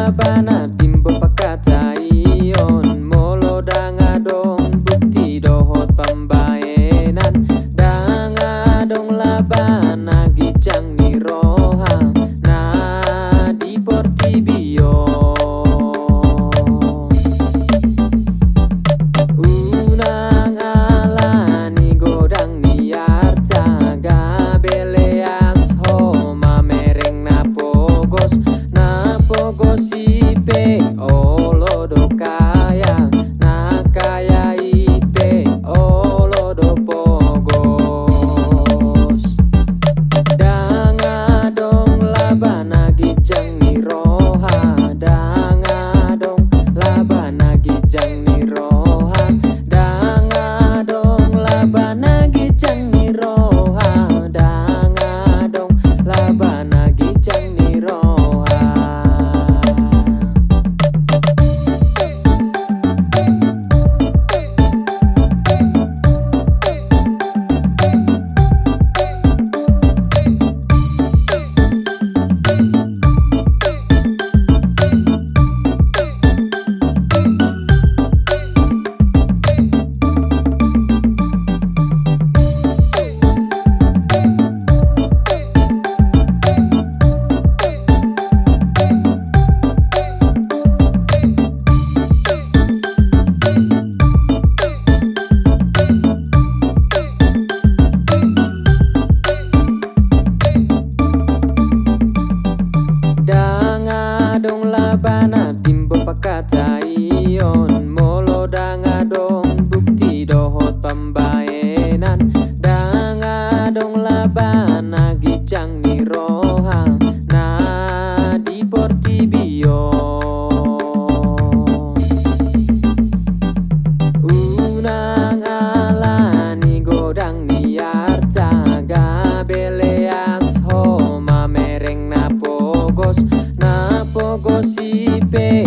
labana timbo pakataion molo danga dong bukti dohot pambaenan danga dong labana gicang ni roha na di portibio unang alani godang ni arta gabeleas ho mamereng na pogos ipe olodo kaya na kaya ipe olodo pogos danga dong labana gijang ni roha danga dong labana gijang ni roha danga dong labana gijang ni roha danga dong labana gijang ni roha. Dong labana timbo pakataion molo danga dong bukti dohot pambaenan danga dong labana gicang ni roha na di portibio unang alani godang ni arta gabeleas ho mamereng na pogos ipe